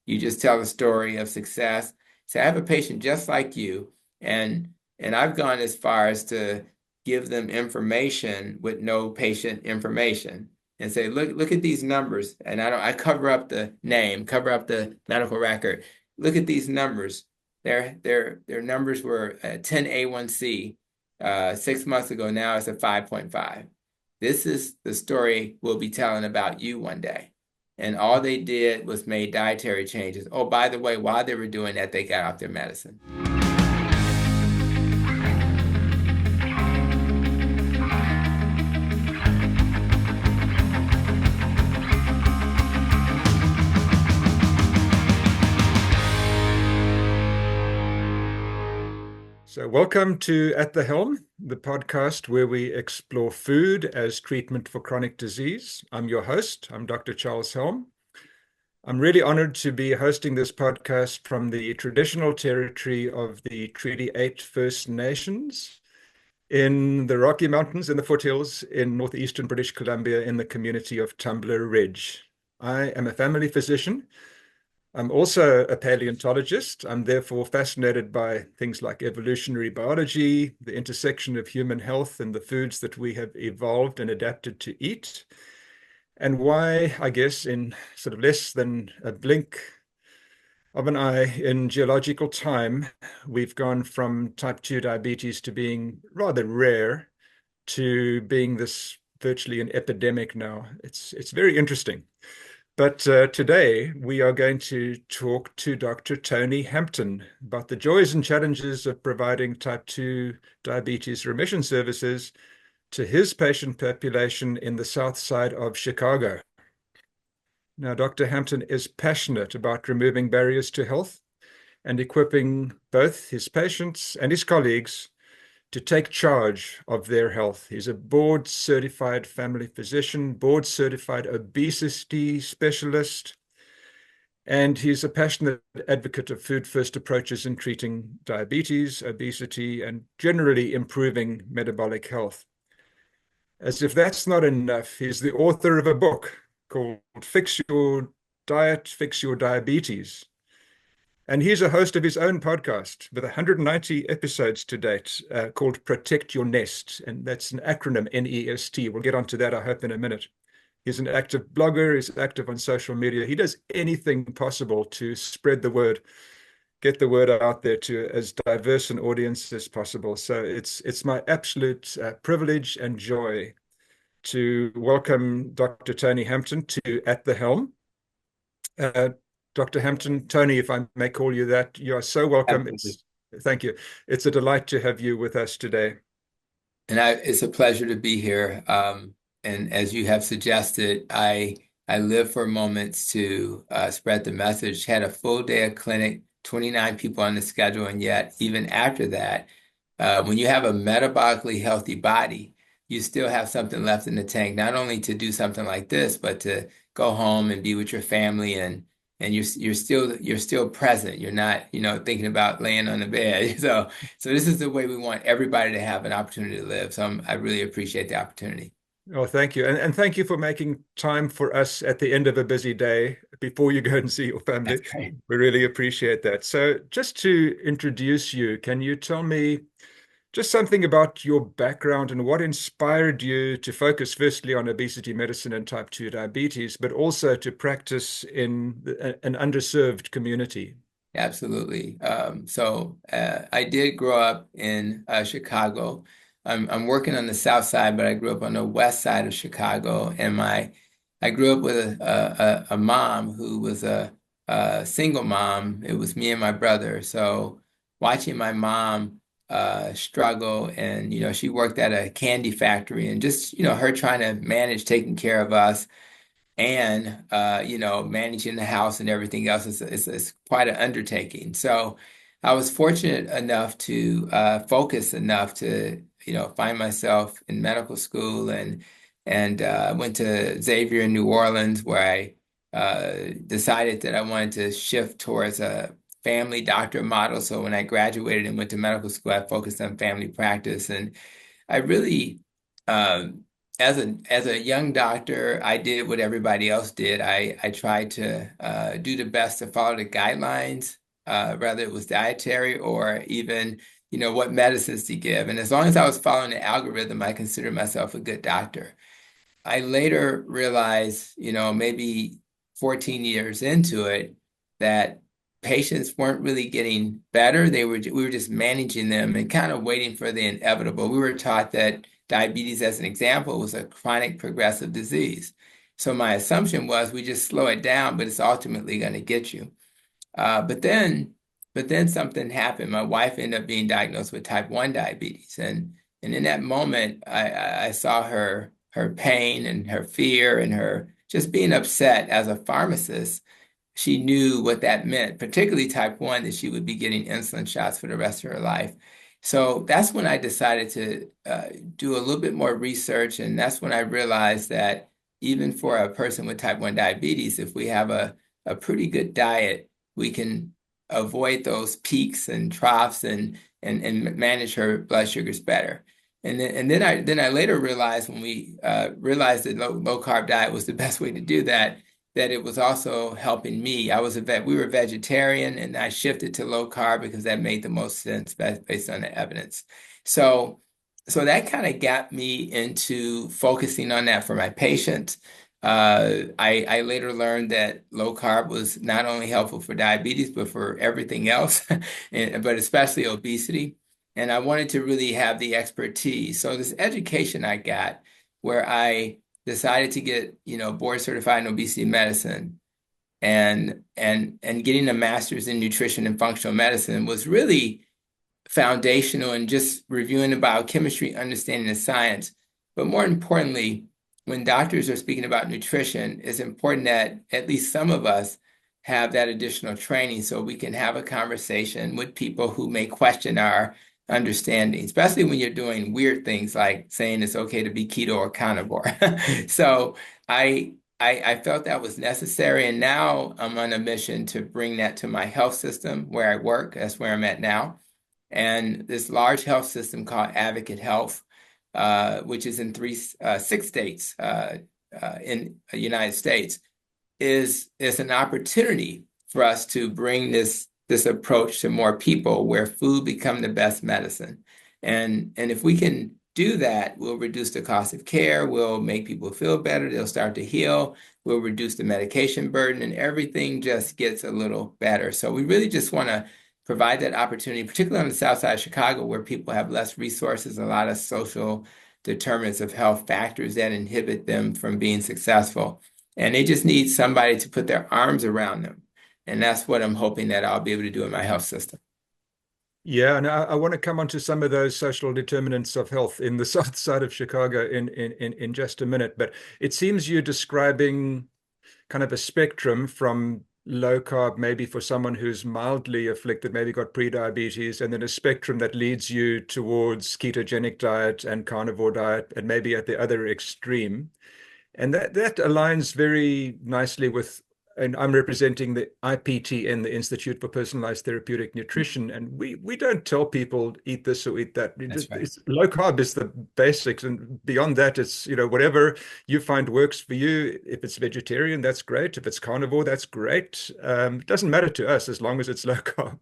You just tell a story of success. So I have a patient just like you, and I've gone as far as to give them information with no patient information and say, look at these numbers. And I cover up the name, cover up the medical record. Look at these numbers. Their numbers were 10 A1C 6 months ago. Now it's a 5.5. This is the story we'll be telling about you one day. And all they did was made dietary changes. Oh, by the way, while they were doing that, they got off their medicine. So, welcome to At the Helm, the podcast where we explore food as treatment for chronic disease. I'm your host. I'm Dr. Charles Helm. I'm really honored to be hosting this podcast from the traditional territory of the Treaty 8 First Nations in the Rocky Mountains in the foothills in northeastern British Columbia in the community of Tumbler Ridge. I am a family physician. I'm also a paleontologist. I'm therefore fascinated by things like evolutionary biology, the intersection of human health and the foods that we have evolved and adapted to eat, and why, I guess, in sort of less than a blink of an eye in geological time, we've gone from type 2 diabetes to being rather rare to being this virtually an epidemic now. It's very interesting. But today we are going to talk to Dr. Tony Hampton about the joys and challenges of providing type 2 diabetes remission services to his patient population in the south side of Chicago. Now, Dr. Hampton is passionate about removing barriers to health and equipping both his patients and his colleagues to take charge of their health. He's a board-certified family physician, board-certified obesity specialist, and he's a passionate advocate of food-first approaches in treating diabetes, obesity, and generally improving metabolic health. As if that's not enough, he's the author of a book called Fix Your Diet, Fix Your Diabetes. And he's a host of his own podcast with 190 episodes to date called Protect Your Nest. And that's an acronym, NEST. We'll get onto that, I hope, in a minute. He's an active blogger. He's active on social media. He does anything possible to spread the word, get the word out there to as diverse an audience as possible. So it's my absolute privilege and joy to welcome Dr. Tony Hampton to At the Helm. Dr. Hampton, Tony, if I may call you that, you are so welcome. Absolutely. Thank you. It's a delight to have you with us today. And it's a pleasure to be here. And as you have suggested, I live for moments to spread the message. Had a full day of clinic, 29 people on the schedule, and yet even after that, when you have a metabolically healthy body, you still have something left in the tank, not only to do something like this, but to go home and be with your family and you're still present. You're not, thinking about laying on the bed. So this is the way we want everybody to have an opportunity to live. So I really appreciate the opportunity. Oh, thank you. And thank you for making time for us at the end of a busy day before you go and see your family. That's great. We really appreciate that. So just to introduce you, can you tell me just something about your background and what inspired you to focus firstly on obesity medicine and type 2 diabetes, but also to practice in an underserved community? Absolutely. So I did grow up in Chicago. I'm working on the south side, but I grew up on the west side of Chicago, and I grew up with a mom who was a single mom. It was me and my brother. So watching my mom struggle, and she worked at a candy factory, and just her trying to manage taking care of us and managing the house and everything else is quite an undertaking. So I was fortunate enough to focus enough to find myself in medical school, and went to Xavier in New Orleans, where I decided that I wanted to shift towards a family doctor model. So when I graduated and went to medical school, I focused on family practice, and I really, as a young doctor, I did what everybody else did. I tried to do the best to follow the guidelines, whether it was dietary or even, what medicines to give. And as long as I was following the algorithm, I considered myself a good doctor. I later realized, maybe 14 years into it, that patients weren't really getting better. We were just managing them and kind of waiting for the inevitable. We were taught that diabetes, as an example, was a chronic progressive disease. So my assumption was we just slow it down, but it's ultimately going to get you. Uh, but then, but then something happened. My wife ended up being diagnosed with type 1 diabetes. And in that moment, I saw her pain and her fear and her just being upset as a pharmacist. She knew what that meant, particularly type 1, that she would be getting insulin shots for the rest of her life. So that's when I decided to do a little bit more research. And that's when I realized that even for a person with type 1 diabetes, if we have a pretty good diet, we can avoid those peaks and troughs and manage her blood sugars better. And then I later realized when we realized that low carb diet was the best way to do that, that it was also helping me. We were vegetarian, and I shifted to low carb because that made the most sense based on the evidence. So, so that kind of got me into focusing on that for my patients. I later learned that low carb was not only helpful for diabetes, but for everything else, but especially obesity. And I wanted to really have the expertise. So this education I got, where I decided to get, board certified in obesity medicine and getting a master's in nutrition and functional medicine, was really foundational in just reviewing the biochemistry, understanding the science. But more importantly, when doctors are speaking about nutrition, it's important that at least some of us have that additional training so we can have a conversation with people who may question our understanding, especially when you're doing weird things like saying it's okay to be keto or carnivore. So I felt that was necessary, and now I'm on a mission to bring that to my health system where I work. That's where I'm at now. And this large health system called Advocate Health, which is in six states in the United States, is an opportunity for us to bring this approach to more people, where food become the best medicine. And if we can do that, we'll reduce the cost of care, we'll make people feel better, they'll start to heal, we'll reduce the medication burden, and everything just gets a little better. So we really just want to provide that opportunity, particularly on the south side of Chicago, where people have less resources, a lot of social determinants of health factors that inhibit them from being successful. And they just need somebody to put their arms around them. And that's what I'm hoping that I'll be able to do in my health system. Yeah, and I want to come on to some of those social determinants of health in the south side of Chicago in just a minute. But it seems you're describing kind of a spectrum from low carb, maybe for someone who's mildly afflicted, maybe got pre-diabetes, and then a spectrum that leads you towards ketogenic diet and carnivore diet, and maybe at the other extreme. And that aligns very nicely with, and I'm representing the IPTN, the Institute for Personalized Therapeutic Nutrition, and we don't tell people eat this or eat that. That's right. Low carb is the basics, and beyond that, it's whatever you find works for you. If it's vegetarian, that's great. If it's carnivore, that's great. It doesn't matter to us as long as it's low carb.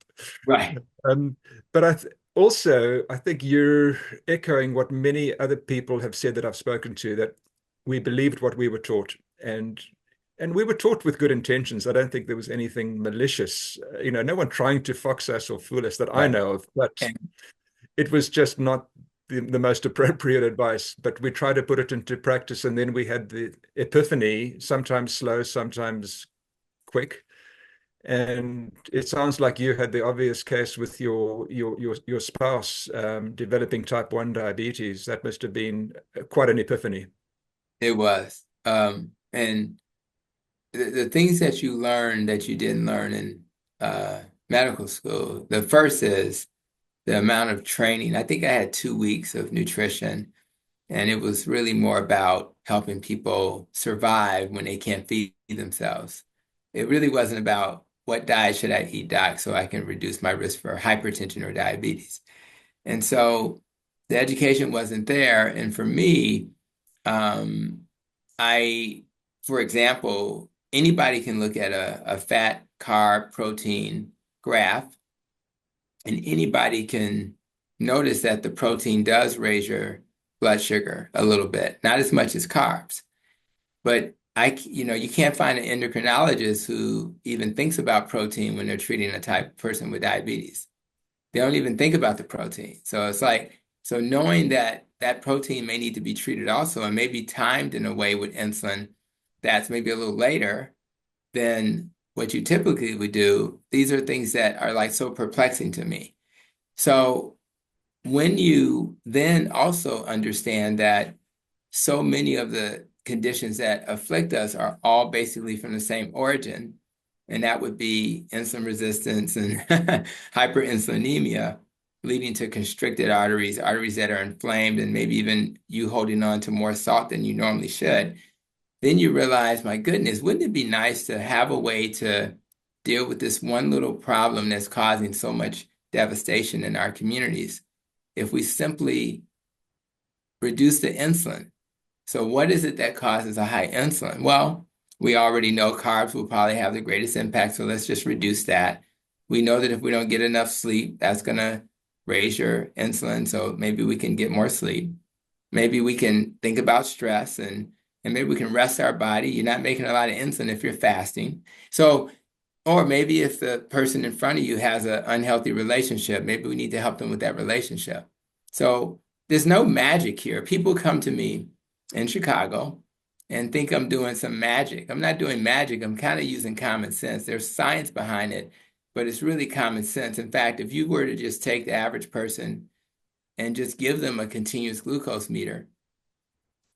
Right. Um, but also, I think you're echoing what many other people have said that I've spoken to, that we believed what we were taught, and we were taught with good intentions. I don't think there was anything malicious, no one trying to fox us or fool us that I Right. know of, but And it was just not the most appropriate advice. But we tried to put it into practice, and then we had the epiphany, sometimes slow, sometimes quick. And it sounds like you had the obvious case with your spouse developing type 1 diabetes. That must have been quite an epiphany. it was. And the things that you learn that you didn't learn in medical school, the first is the amount of training. I think I had 2 weeks of nutrition, and it was really more about helping people survive when they can't feed themselves. It really wasn't about what diet should I eat, doc, so I can reduce my risk for hypertension or diabetes. And so the education wasn't there. And for me, Um, I, for example, anybody can look at a fat, carb, protein graph, and anybody can notice that the protein does raise your blood sugar a little bit, not as much as carbs. But you can't find an endocrinologist who even thinks about protein when they're treating a type of person with diabetes. They don't even think about the protein. So it's like, so knowing that that protein may need to be treated also and may be timed in a way with insulin that's maybe a little later than what you typically would do, these are things that are like so perplexing to me. So when you then also understand that so many of the conditions that afflict us are all basically from the same origin, and that would be insulin resistance and hyperinsulinemia, leading to constricted arteries, arteries that are inflamed, and maybe even you holding on to more salt than you normally should. Then you realize, my goodness, wouldn't it be nice to have a way to deal with this one little problem that's causing so much devastation in our communities if we simply reduce the insulin? So what is it that causes a high insulin? Well, we already know carbs will probably have the greatest impact, so let's just reduce that. We know that if we don't get enough sleep, that's going to raise your insulin, so maybe we can get more sleep. Maybe we can think about stress and maybe we can rest our body. You're not making a lot of insulin if you're fasting. So, or maybe if the person in front of you has an unhealthy relationship, maybe we need to help them with that relationship. So there's no magic here. People come to me in Chicago and think I'm doing some magic. I'm not doing magic. I'm kind of using common sense. There's science behind it, but it's really common sense. In fact, if you were to just take the average person and just give them a continuous glucose meter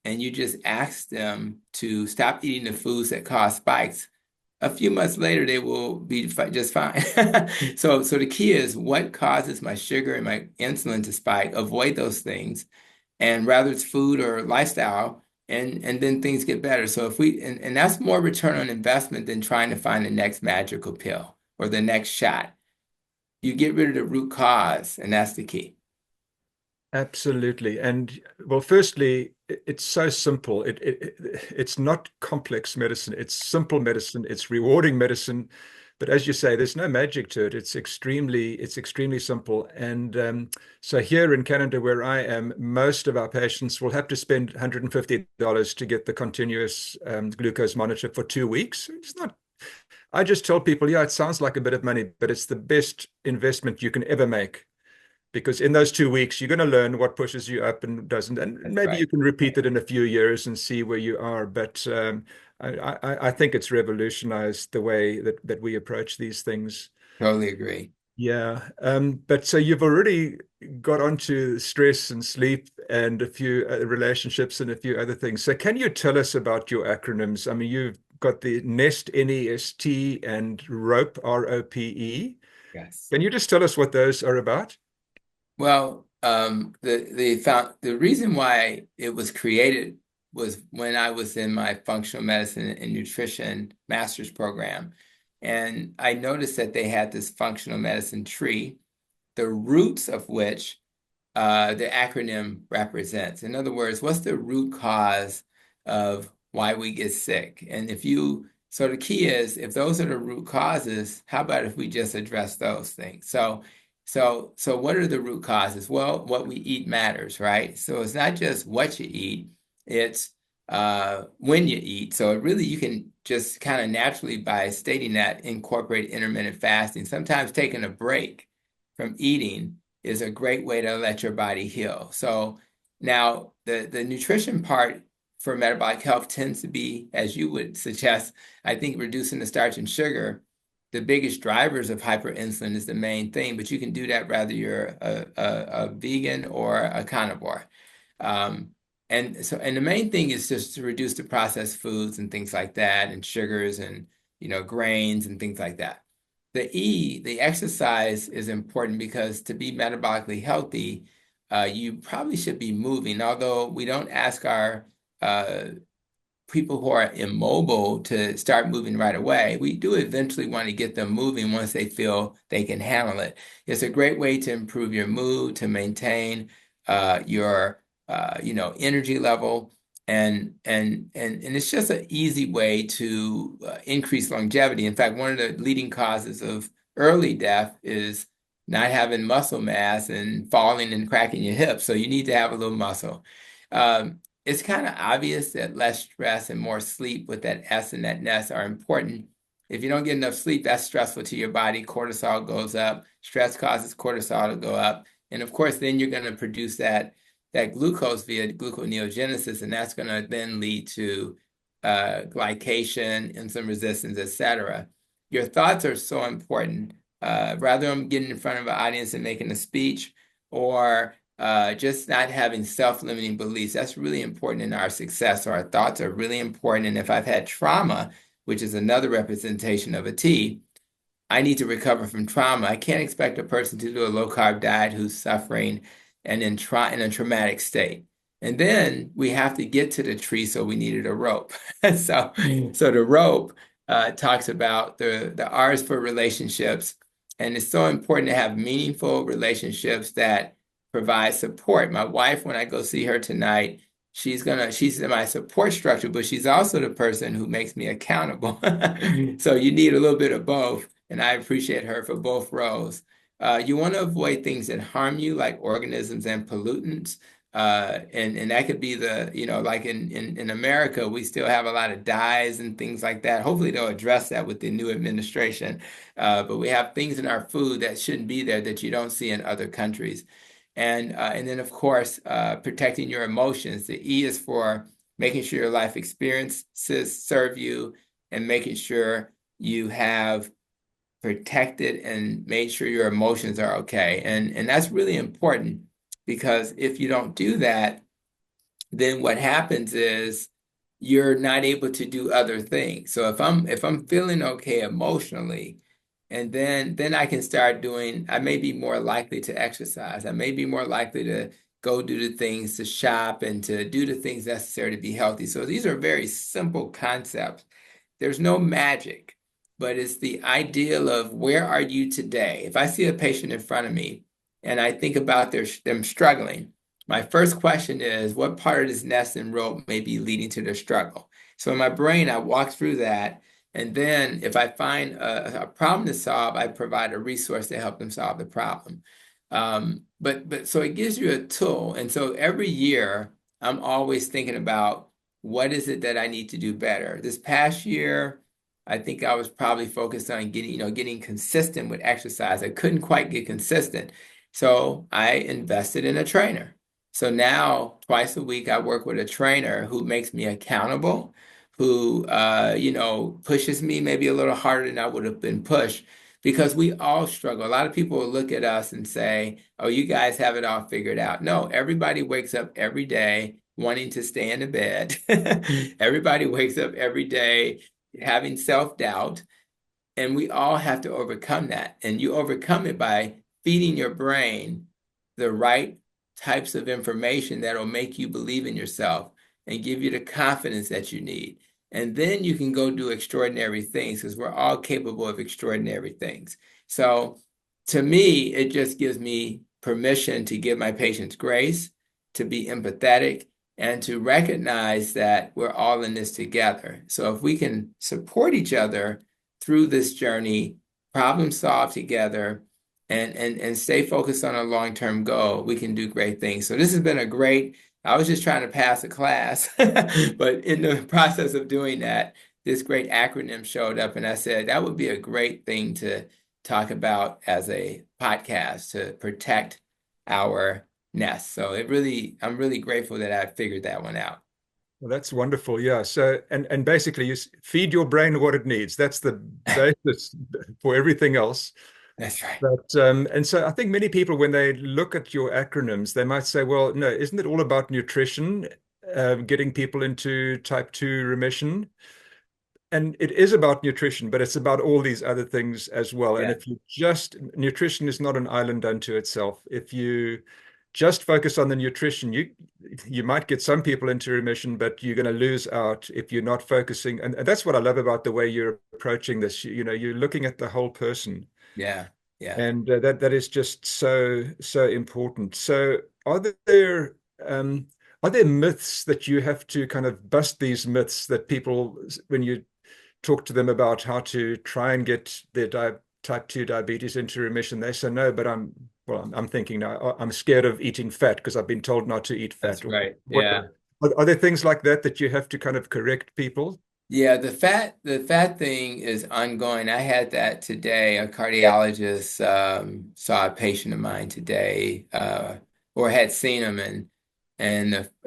and you just ask them to stop eating the foods that cause spikes, a few months later they will be just fine. So the key is what causes my sugar and my insulin to spike. Avoid those things, and rather it's food or lifestyle, and then things get better. So if we and that's more return on investment than trying to find the next magical pill or the next shot. You get rid of the root cause, and that's the key. Absolutely. And well, firstly, it's so simple. It's not complex medicine. It's simple medicine. It's rewarding medicine. But as you say, there's no magic to it. It's extremely simple. And so here in Canada, where I am, most of our patients will have to spend $150 to get the continuous glucose monitor for 2 weeks. It's not. I just tell people, yeah, it sounds like a bit of money, but it's the best investment you can ever make, because in those 2 weeks you're going to learn what pushes you up and doesn't, and That's maybe you right. can repeat it in a few years and see where you are. But I think it's revolutionized the way that we approach these things. Totally agree. Yeah. But so you've already got onto stress and sleep and a few relationships and a few other things. So can you tell us about your acronyms? I mean, you've got the NEST, NEST, and ROPE, ROPE. Yes. Can you just tell us what those are about? Well, the reason why it was created was when I was in my functional medicine and nutrition master's program, and I noticed that they had this functional medicine tree, the roots of which the acronym represents. In other words, what's the root cause of why we get sick? And so the key is, if those are the root causes, how about if we just address those things? So what are the root causes? Well, what we eat matters, right? So it's not just what you eat, it's when you eat. So it really, you can just kind of naturally, by stating that, incorporate intermittent fasting. Sometimes taking a break from eating is a great way to let your body heal. So now the nutrition part for metabolic health tends to be, as you would suggest, I think reducing the starch and sugar. The biggest drivers of hyperinsulin is the main thing, but you can do that whether you're a vegan or a carnivore. Um, and the main thing is just to reduce the processed foods and things like that, and sugars and grains and things like that. The exercise is important because to be metabolically healthy, you probably should be moving. Although we don't ask our uh, people who are immobile to start moving right away, we do eventually want to get them moving once they feel they can handle it. It's a great way to improve your mood, to maintain your energy level. And it's just an easy way to increase longevity. In fact, one of the leading causes of early death is not having muscle mass and falling and cracking your hips. So you need to have a little muscle. It's kind of obvious that less stress and more sleep with that S and that ness are important. If you don't get enough sleep, that's stressful to your body. Cortisol goes up. Stress causes cortisol to go up. And of course, then you're going to produce that glucose via gluconeogenesis, and that's going to then lead to glycation, insulin resistance, etc. Your thoughts are so important. Rather than getting in front of an audience and making a speech, or just not having self-limiting beliefs, that's really important in our success. So our thoughts are really important. And if I've had trauma, which is another representation of a T, I need to recover from trauma. I can't expect a person to do a low carb diet who's suffering and in a traumatic state. And then we have to get to the tree, so we needed a rope. So the rope talks about the R's for relationships, and it's so important to have meaningful relationships that provide support. My wife, when I go see her tonight, she's my support structure, but she's also the person who makes me accountable. So you need a little bit of both, and I appreciate her for both roles. You want to avoid things that harm you, like organisms and pollutants. And that could be like in America, we still have a lot of dyes and things like that. Hopefully, they'll address that with the new administration. But we have things in our food that shouldn't be there that you don't see in other countries. And then, of course, protecting your emotions. The E is for making sure your life experiences serve you and making sure you have protected and made sure your emotions are okay. And that's really important, because if you don't do that, then what happens is you're not able to do other things. So if I'm feeling okay emotionally, and then I can start doing, I may be more likely to exercise. I may be more likely to go do the things, to shop and to do the things necessary to be healthy. So these are very simple concepts. There's no magic, but it's the ideal of where are you today? If I see a patient in front of me and I think about them struggling, my first question is, what part of this nest and rope may be leading to their struggle? So in my brain, I walk through that. And then if I find a problem to solve, I provide a resource to help them solve the problem. But so it gives you a tool. And so every year, I'm always thinking about what is it that I need to do better. This past year, I think I was probably focused on getting consistent with exercise. I couldn't quite get consistent. So I invested in a trainer. So now twice a week, I work with a trainer who makes me accountable, who pushes me maybe a little harder than I would have been pushed, because we all struggle. A lot of people will look at us and say, "Oh, you guys have it all figured out." No, everybody wakes up every day wanting to stay in the bed. Everybody wakes up every day having self-doubt, and we all have to overcome that. And you overcome it by feeding your brain the right types of information that'll make you believe in yourself and give you the confidence that you need. And then you can go do extraordinary things, because we're all capable of extraordinary things. So to me, it just gives me permission to give my patients grace, to be empathetic, and to recognize that we're all in this together. So if we can support each other through this journey, problem solve together, and stay focused on a long-term goal, we can do great things. So this has been I was just trying to pass a class, but in the process of doing that, this great acronym showed up, and I said that would be a great thing to talk about as a podcast to protect our nest. So I'm really grateful that I figured that one out. Well, that's wonderful. Yeah. So, and basically, feed your brain what it needs. That's the basis for everything else. That's right. But and so I think many people, when they look at your acronyms, they might say, "Well, no, isn't it all about nutrition, getting people into type 2 remission?" And it is about nutrition, but it's about all these other things as well. And Yeah. if you just, nutrition is not an island unto itself. If you just focus on the nutrition, you might get some people into remission, but you're going to lose out if you're not focusing. And that's what I love about the way you're approaching this. You're looking at the whole person, Yeah. Yeah. and that is just so important. So, are there Are there myths that you have to kind of bust these myths that people, when you talk to them about how to try and get their type 2 diabetes into remission, they say, no, but I'm thinking now, I'm scared of eating fat because I've been told not to eat That's fat. right. What, Yeah. are there things like that that you have to kind of correct people? Yeah, the fat thing is ongoing. I had that today. A cardiologist saw a patient of mine today, or had seen him, and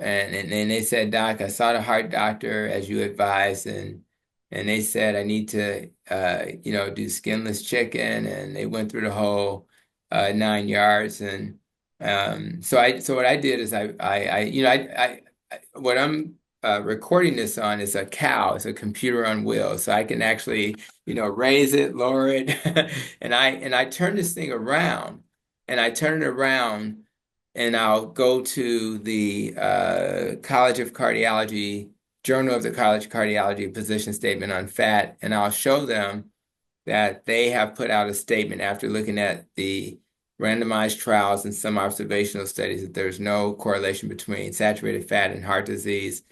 they said, Doc, I saw the heart doctor as you advised, and they said I need to do skinless chicken, and they went through the whole 9 yards, and so what I did is what I'm recording this on is a cow. It's a computer on wheels, so I can actually, raise it, lower it, and I turn this thing around, and I turn it around, and I'll go to the College of Cardiology, Journal of the College of Cardiology position statement on fat, and I'll show them that they have put out a statement after looking at the randomized trials and some observational studies that there's no correlation between saturated fat and heart disease,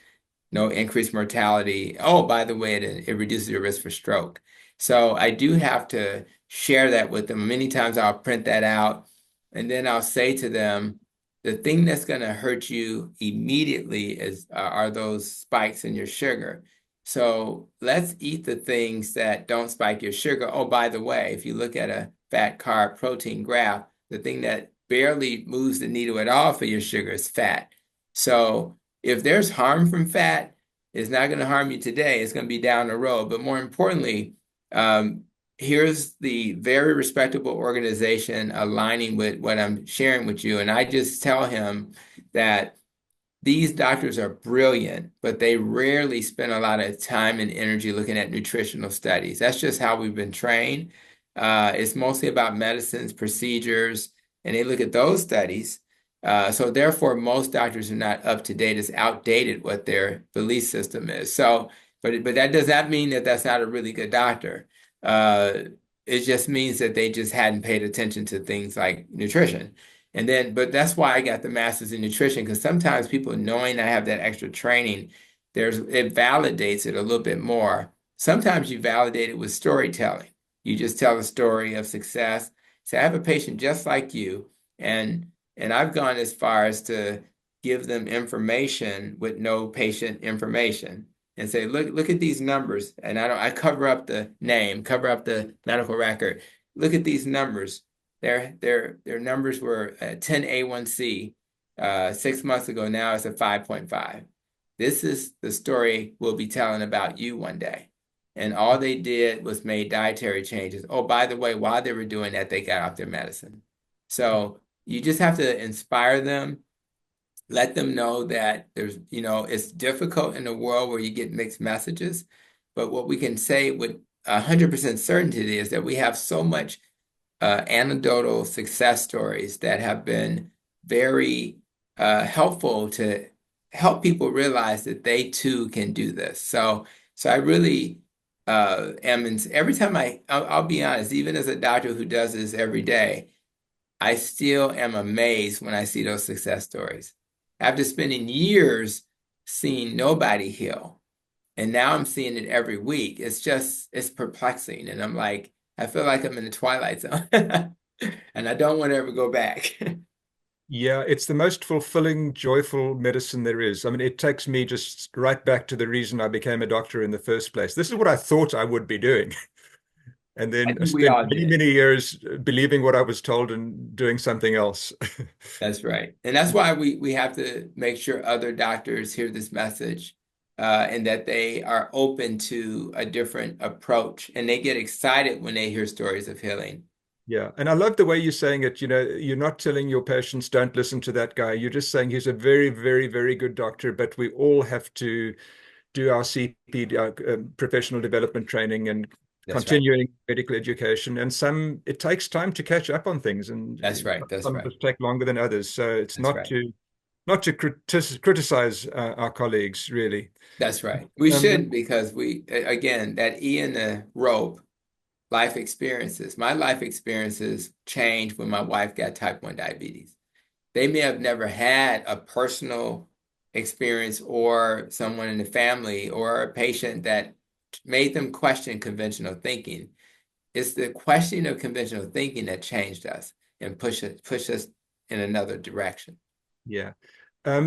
no increased mortality. Oh, by the way, it reduces your risk for stroke. So I do have to share that with them. Many times I'll print that out and then I'll say to them, the thing that's going to hurt you immediately are those spikes in your sugar. So let's eat the things that don't spike your sugar. Oh, by the way, if you look at a fat, carb, protein graph, the thing that barely moves the needle at all for your sugar is fat. So if there's harm from fat, it's not going to harm you today. It's going to be down the road. But more importantly, um, here's the very respectable organization aligning with what I'm sharing with you. And I just tell him that these doctors are brilliant, but they rarely spend a lot of time and energy looking at nutritional studies. That's just how we've been trained. It's mostly about medicines, procedures, and they look at those studies. So therefore, most doctors are not up to date. It's outdated what their belief system is. So, but that does not mean that that's not a really good doctor. Uh, it just means that they just hadn't paid attention to things like nutrition. But that's why I got the master's in nutrition, because sometimes people knowing I have that extra training, it validates it a little bit more. Sometimes you validate it with storytelling. You just tell a story of success. So I have a patient just like you, and I've gone as far as to give them information with no patient information and say, look at these numbers. And I cover up the name, cover up the medical record. Look at these numbers. Their numbers were 10 A1C 6 months ago. Now it's a 5.5. This is the story we'll be telling about you one day. And all they did was made dietary changes. Oh, by the way, while they were doing that, they got off their medicine. So you just have to inspire them, let them know that it's difficult in a world where you get mixed messages. But what we can say with 100% certainty is that we have so much anecdotal success stories that have been very helpful to help people realize that they too can do this. So I really every time I'll be honest, even as a doctor who does this every day, I still am amazed when I see those success stories. After spending years seeing nobody heal, and now I'm seeing it every week. It's perplexing. And I'm like, I feel like I'm in the twilight zone. And I don't want to ever go back. Yeah, it's the most fulfilling, joyful medicine there is. I mean, it takes me just right back to the reason I became a doctor in the first place. This is what I thought I would be doing. And I then I think we spent all many, did. many years believing what I was told and doing something else. That's right. And that's why we have to make sure other doctors hear this message, and that they are open to a different approach. And they get excited when they hear stories of healing. Yeah. And I love the way you're saying it. You know, you're not telling your patients, don't listen to that guy. You're just saying he's a very, very, very good doctor, but we all have to do our CP, professional development training and That's right. continuing medical education. And it takes time to catch up on things, and That's right. That's some of right. us take longer than others. So it's That's not right. to criticize our colleagues, really. That's right. We Um, should, because again, that E in the rope, life experiences. My life experiences changed when my wife got type 1 diabetes. They may have never had a personal experience or someone in the family or a patient that made them question conventional thinking. It's the questioning of conventional thinking that changed us and push us in another direction. Yeah.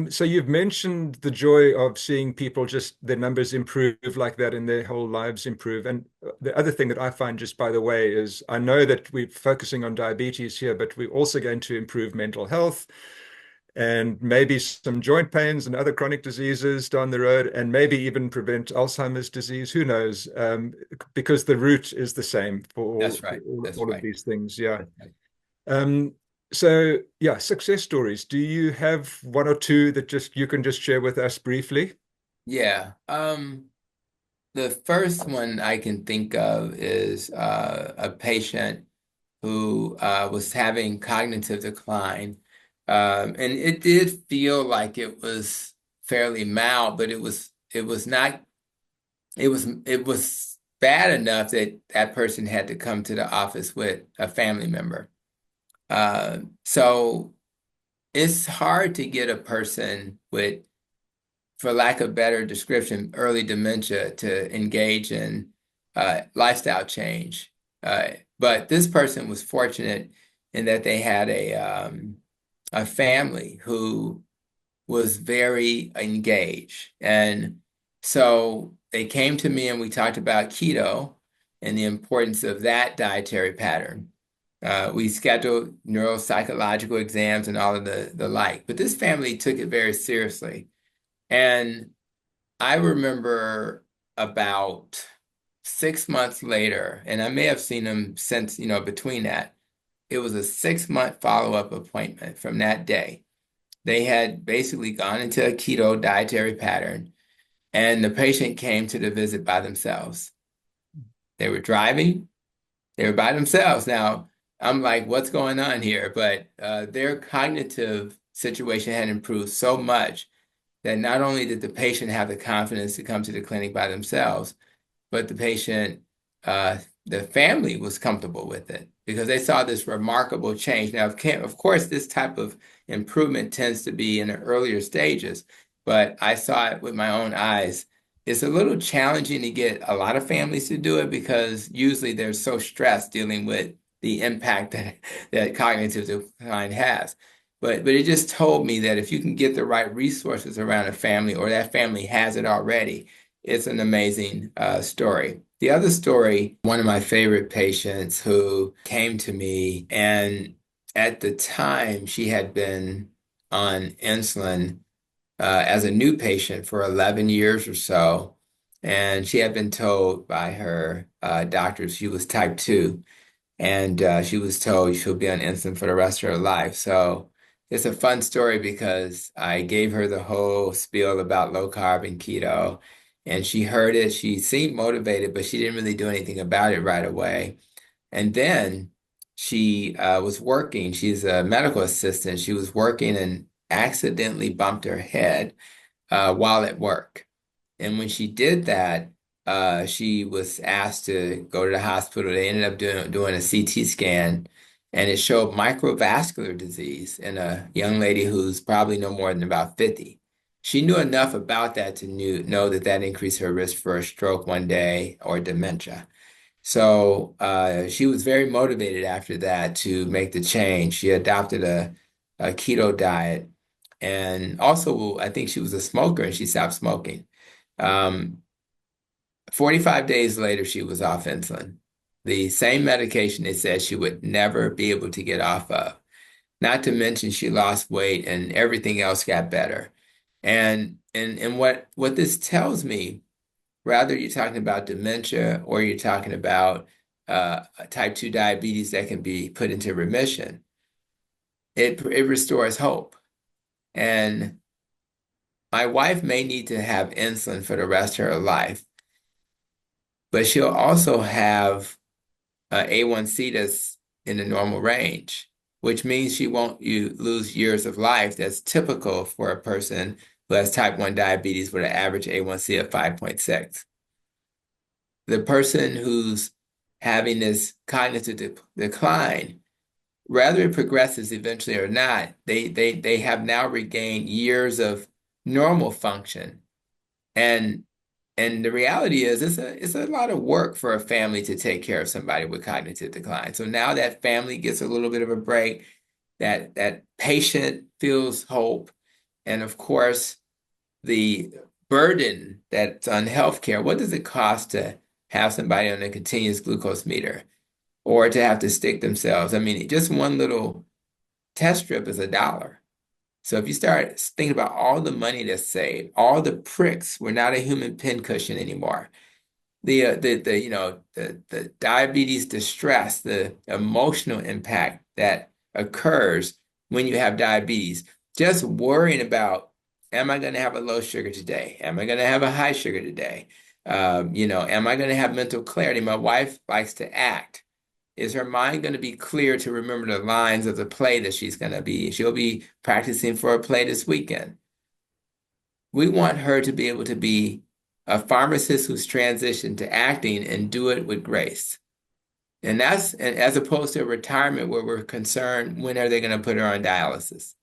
So you've mentioned the joy of seeing people just their numbers improve like that and their whole lives improve. And the other thing that I find, just by the way, is I know that we're focusing on diabetes here, but we're also going to improve mental health and maybe some joint pains and other chronic diseases down the road, and maybe even prevent Alzheimer's disease. Who knows? Because the root is the same for That's right. That's all of right. these things. Yeah. That's right. Um, so yeah, success stories. Do you have one or two that just you can just share with us briefly? Yeah. The first one I can think of is a patient who was having cognitive decline. And it did feel like it was fairly mild, but it was not it was bad enough that that person had to come to the office with a family member. So it's hard to get a person with, for lack of better description, early dementia to engage in lifestyle change. But this person was fortunate in that they had a family who was very engaged. And so they came to me and we talked about keto and the importance of that dietary pattern. We scheduled neuropsychological exams and all of the like, but this family took it very seriously. And I remember about 6 months later, and I may have seen them since, between that, it was a 6 month follow-up appointment from that day. They had basically gone into a keto dietary pattern, and the patient came to the visit by themselves. They were driving, they were by themselves. Now, I'm like, what's going on here? But their cognitive situation had improved so much that not only did the patient have the confidence to come to the clinic by themselves, but the patient, uh, the family was comfortable with it because they saw this remarkable change. Now, of course, this type of improvement tends to be in the earlier stages, but I saw it with my own eyes. It's a little challenging to get a lot of families to do it because usually they're so stressed dealing with the impact that cognitive decline has. But it just told me that if you can get the right resources around a family or that family has it already, it's an amazing story. The other story, one of my favorite patients who came to me, and at the time she had been on insulin as a new patient for 11 years or so. And she had been told by her doctors she was type 2. And she was told she'll be on insulin for the rest of her life. So it's a fun story because I gave her the whole spiel about low carb and keto, and she heard it. She seemed motivated, but she didn't really do anything about it right away. And then she was working. She's a medical assistant. She was working and accidentally bumped her head while at work. And when she did that, she was asked to go to the hospital. They ended up doing a CT scan, and it showed microvascular disease in a young lady who's probably no more than about 50. She knew enough about that to know that that increased her risk for a stroke one day or dementia. So she was very motivated after that to make the change. She adopted a keto diet, and also I think she was a smoker and she stopped smoking. Um, 45 days later, she was off insulin. The same medication they said she would never be able to get off of. Not to mention she lost weight and everything else got better. And what this tells me, whether you're talking about dementia or you're talking about type 2 diabetes that can be put into remission, it restores hope. And my wife may need to have insulin for the rest of her life, but she'll also have A1C that's in the normal range, which means she won't lose years of life. That's typical for a person who has type 1 diabetes with an average A1C of 5.6. The person who's having this cognitive decline, whether it progresses eventually or not, they have now regained years of normal function. And and the reality is it's a lot of work for a family to take care of somebody with cognitive decline. So now that family gets a little bit of a break, that patient feels hope. And of course, the burden that's on healthcare, what does it cost to have somebody on a continuous glucose meter or to have to stick themselves? I mean, just one little test strip is $1. So if you start thinking about all the money that's saved, all the pricks, we're not a human pincushion anymore. The diabetes distress, the emotional impact that occurs when you have diabetes. Just worrying about, am I going to have a low sugar today? Am I going to have a high sugar today? Am I going to have mental clarity? My wife likes to act. Is her mind going to be clear to remember the lines of the play that she's going to be? She'll be practicing for a play this weekend. We want her to be able to be a pharmacist who's transitioned to acting and do it with grace. And that's as opposed to a retirement where we're concerned when are they going to put her on dialysis.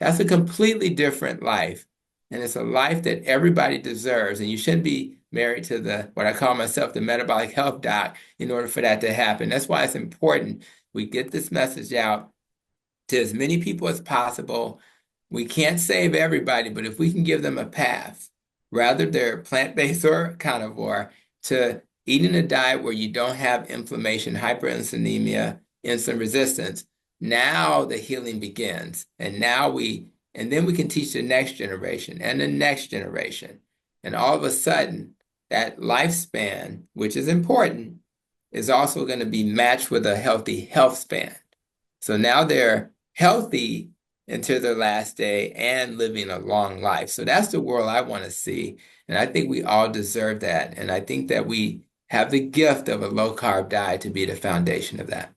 That's a completely different life. And it's a life that everybody deserves. And you shouldn't be married to the what I call myself the metabolic health doc in order for that to happen. That's why it's important we get this message out to as many people as possible. We can't save everybody, but if we can give them a path, rather they're plant-based or carnivore, to eating a diet where you don't have inflammation, hyperinsulinemia, insulin resistance, now the healing begins. And then we can teach the next generation and the next generation. And all of a sudden, that lifespan, which is important, is also going to be matched with a healthy health span. So now they're healthy until their last day and living a long life. So that's the world I want to see. And I think we all deserve that. And I think that we have the gift of a low carb diet to be the foundation of that.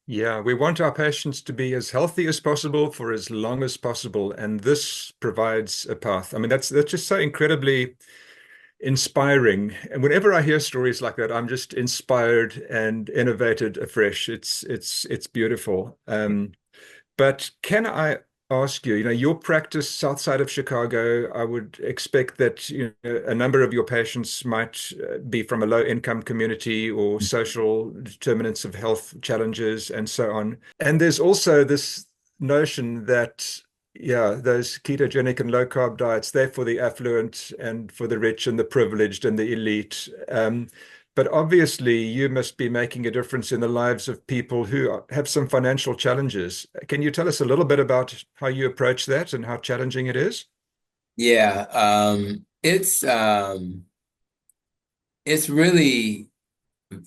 Yeah, we want our patients to be as healthy as possible for as long as possible, and this provides a path. I mean, that's just so incredibly inspiring. And whenever I hear stories like that, I'm just inspired and innovated afresh. It's beautiful. But can I ask you, your practice outside of Chicago, I would expect that a number of your patients might be from a low-income community or social determinants of health challenges and so on. And there's also this notion that, yeah, those ketogenic and low-carb diets, they're for the affluent and for the rich and the privileged and the elite. But obviously, you must be making a difference in the lives of people who have some financial challenges. Can you tell us a little bit about how you approach that and how challenging it is? Yeah, it's really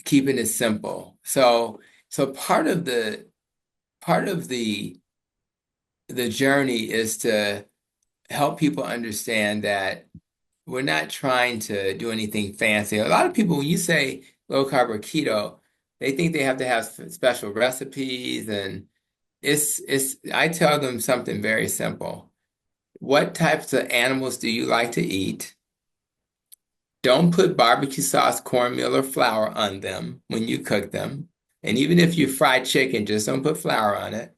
keeping it simple. So part of the journey is to help people understand that we're not trying to do anything fancy. A lot of people, when you say low carb or keto, they think they have to have special recipes, and I tell them something very simple. What types of animals do you like to eat? Don't put barbecue sauce, cornmeal, or flour on them when you cook them. And even if you fry chicken, just don't put flour on it.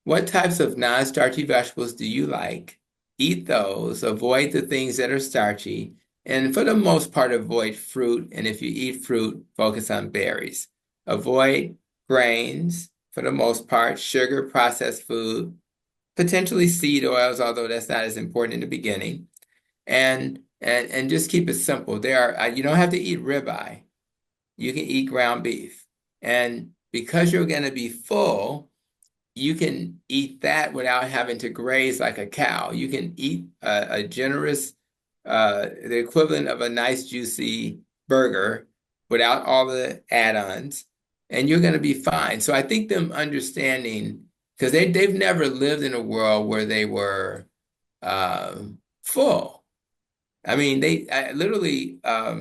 What types of non-starchy vegetables do you like? Eat those. Avoid the things that are starchy. And for the most part, avoid fruit. And if you eat fruit, focus on berries. Avoid grains for the most part, sugar, processed food, potentially seed oils, although that's not as important in the beginning. And just keep it simple. You don't have to eat ribeye. You can eat ground beef. And because you're going to be full, you can eat that without having to graze like a cow. You can eat a generous, the equivalent of a nice juicy burger without all the add-ons, and you're going to be fine. So I think them understanding, because they've never lived in a world where they were uh, full. I mean, I literally, I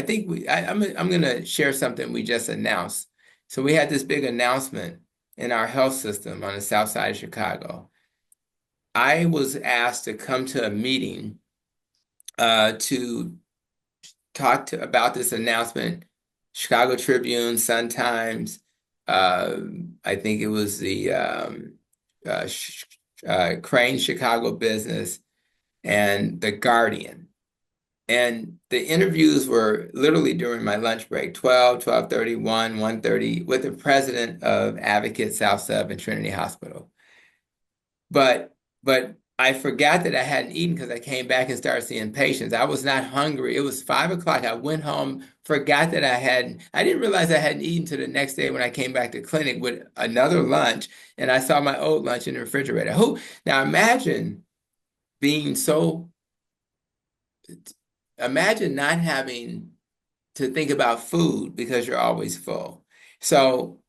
think I'm going to share something we just announced. So we had this big announcement in our health system on the south side of Chicago. I was asked to come to a meeting to about this announcement. Chicago Tribune, Sun-Times, I think it was the Crane Chicago Business, and The Guardian. And the interviews were literally during my lunch break, 12, 12:30, 1:30, with the president of Advocate South Sub and Trinity Hospital. But I forgot that I hadn't eaten because I came back and started seeing patients. I was not hungry. It was 5 o'clock. I went home, forgot that I didn't realize I hadn't eaten till the next day when I came back to clinic with another lunch, and I saw my old lunch in the refrigerator. Now being so, imagine not having to think about food because you're always full. So,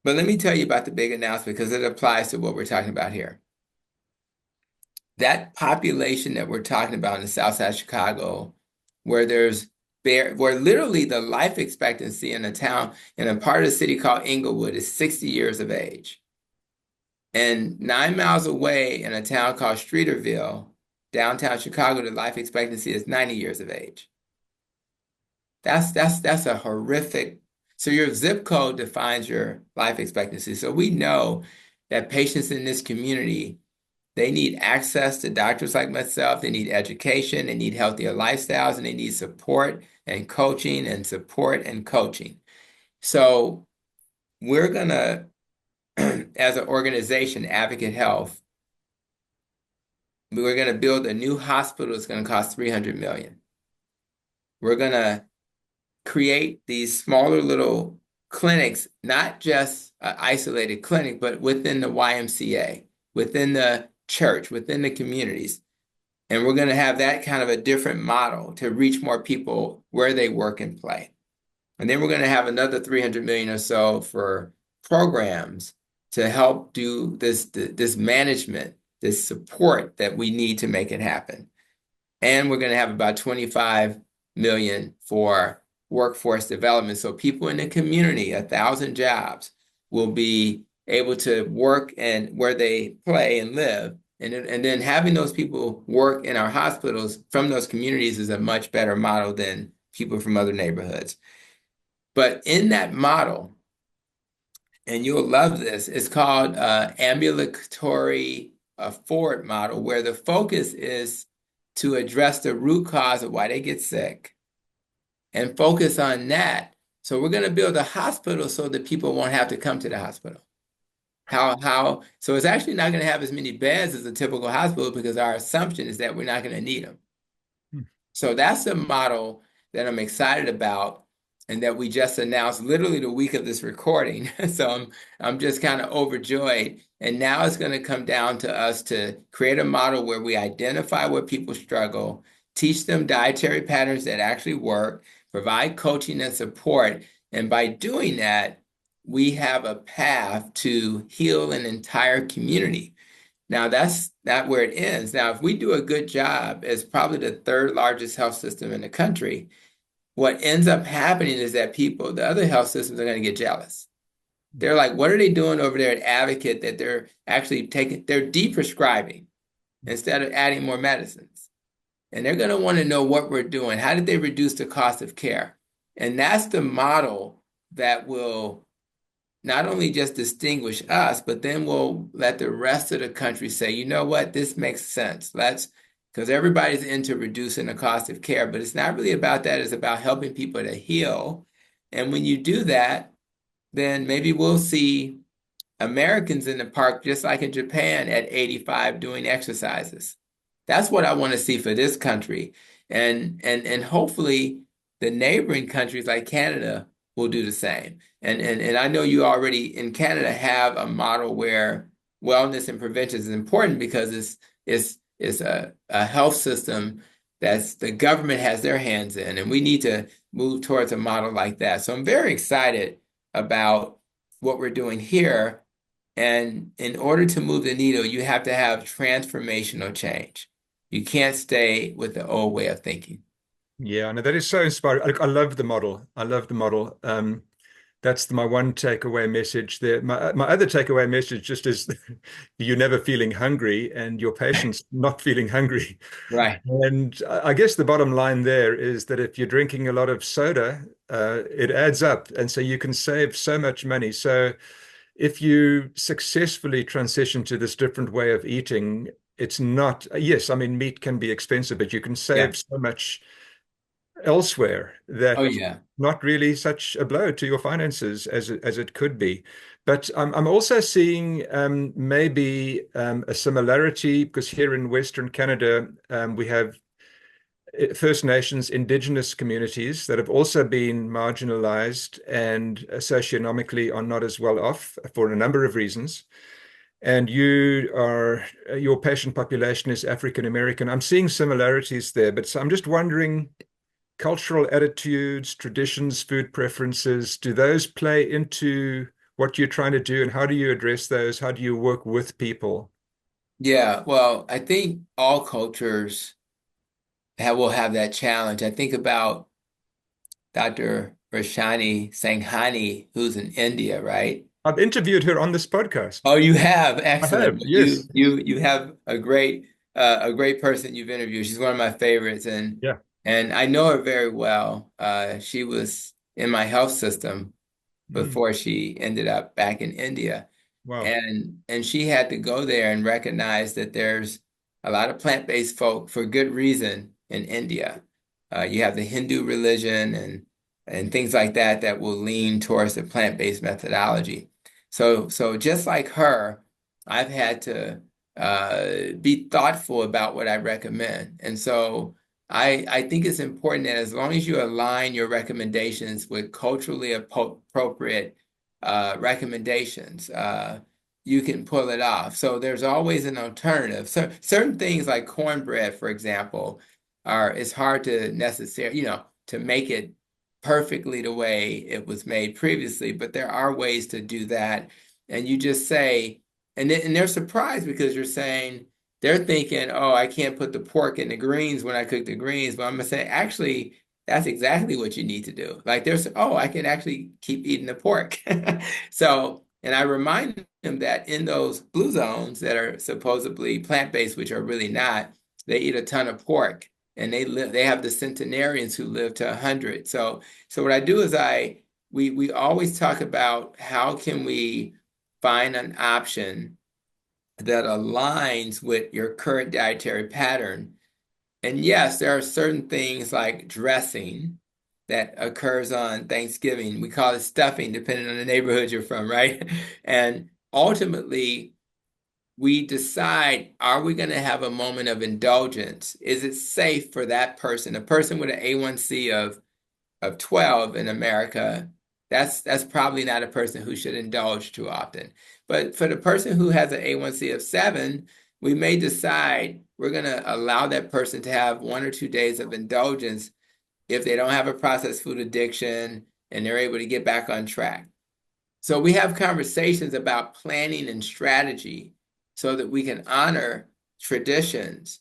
but let me tell you about the big announcement because it applies to what we're talking about here. That population that we're talking about in the South Side of Chicago, where where literally the life expectancy in a town, in a part of the city called Inglewood, is 60 years of age. And 9 miles away in a town called Streeterville, downtown Chicago, the life expectancy is 90 years of age. That's a horrific. So your zip code defines your life expectancy. So we know that patients in this community, they need access to doctors like myself. They need education. They need healthier lifestyles, and they need support and coaching and support and coaching. So we're gonna, as an organization, Advocate Health, we're gonna build a new hospital. It's gonna cost $300 million. We're gonna create these smaller little clinics, not just an isolated clinic, but within the YMCA, within the church, within the communities. And we're going to have that kind of a different model to reach more people where they work and play. And then we're going to have another 300 million or so for programs to help do this management, this support that we need to make it happen. And we're going to have about 25 million for workforce development. So people in the community, 1,000 jobs, will be able to work and where they play and live. And then having those people work in our hospitals from those communities is a much better model than people from other neighborhoods. But in that model, and you'll love this, it's called ambulatory forward model, where the focus is to address the root cause of why they get sick and focus on that. So we're going to build a hospital so that people won't have to come to the hospital. So it's actually not going to have as many beds as a typical hospital because our assumption is that we're not going to need them. So that's the model that I'm excited about and that we just announced literally the week of this recording. So I'm just kind of overjoyed. And now it's going to come down to us to create a model where we identify where people struggle, teach them dietary patterns that actually work, provide coaching and support. And by doing that, we have a path to heal an entire community. Now, that's not where it ends. Now, if we do a good job as probably the third largest health system in the country, what ends up happening is that the other health systems are going to get jealous. They're like, what are they doing over there at Advocate that they're actually they're de-prescribing instead of adding more medicines? And they're going to want to know what we're doing. How did they reduce the cost of care? And that's the model that will not only just distinguish us, but then we'll let the rest of the country say, you know what, this makes sense. Because everybody's into reducing the cost of care, but it's not really about that. It's about helping people to heal. And when you do that, then maybe we'll see Americans in the park, just like in Japan at 85 doing exercises. That's what I want to see for this country. And hopefully the neighboring countries like Canada will do the same. And I know you already in Canada have a model where wellness and prevention is important because it's a health system that's the government has their hands in, and we need to move towards a model like that. So I'm very excited about what we're doing here. And in order to move the needle, you have to have transformational change. You can't stay with the old way of thinking. Yeah, no, that is so inspiring. I love the model. I love the model. That's my one takeaway message there. My other takeaway message just is you're never feeling hungry and your patient's not feeling hungry. Right. And I guess the bottom line there is that if you're drinking a lot of soda, it adds up. And so you can save so much money. So if you successfully transition to this different way of eating, it's not, yes, I mean, meat can be expensive, but you can Yeah. save so much elsewhere Oh that yeah. not really such a blow to your finances as it could be. But I'm also seeing maybe a similarity because here in Western Canada, we have First Nations indigenous communities that have also been marginalized and socioeconomically are not as well off for a number of reasons. And your patient population is African American. I'm seeing similarities there, but so I'm just wondering, cultural attitudes, traditions, food preferences, do those play into what you're trying to do, and how do you address those? How do you work with people? Yeah. Well, I think all cultures will have that challenge. I think about Dr. Rashani Sanghani, who's in India, right? I've interviewed her on this podcast. Oh, you have. I Excellent. have, yes. You have a great person you've interviewed. She's one of my favorites, Yeah. and I know her very well. She was in my health system Mm, before she ended up back in India. wow. And she had to go there and recognize that there's a lot of plant-based folk for good reason in India. You have the Hindu religion and things like that that will lean towards the plant-based methodology. So just like her, I've had to be thoughtful about what I recommend. And so I think it's important that as long as you align your recommendations with culturally appropriate recommendations, you can pull it off. So there's always an alternative. So certain things like cornbread, for example, it's hard to necessarily, to make it perfectly the way it was made previously, but there are ways to do that. And you just say, and they're surprised because you're saying, they're thinking, oh, I can't put the pork in the greens when I cook the greens. But I'm gonna say, actually, that's exactly what you need to do. Like there's, oh, I can actually keep eating the pork. So, and I remind them that in those blue zones that are supposedly plant-based, which are really not, they eat a ton of pork and they have the centenarians who live to 100. So what I do is we always talk about how can we find an option that aligns with your current dietary pattern. And yes, there are certain things like dressing that occurs on Thanksgiving. We call it stuffing, depending on the neighborhood you're from, right? And ultimately, we decide, are we going to have a moment of indulgence? Is it safe for that person, a person with an A1C of 12 in America, that's probably not a person who should indulge too often. But for the person who has an A1C of 7, we may decide we're going to allow that person to have 1 or 2 days of indulgence if they don't have a processed food addiction and they're able to get back on track. So we have conversations about planning and strategy so that we can honor traditions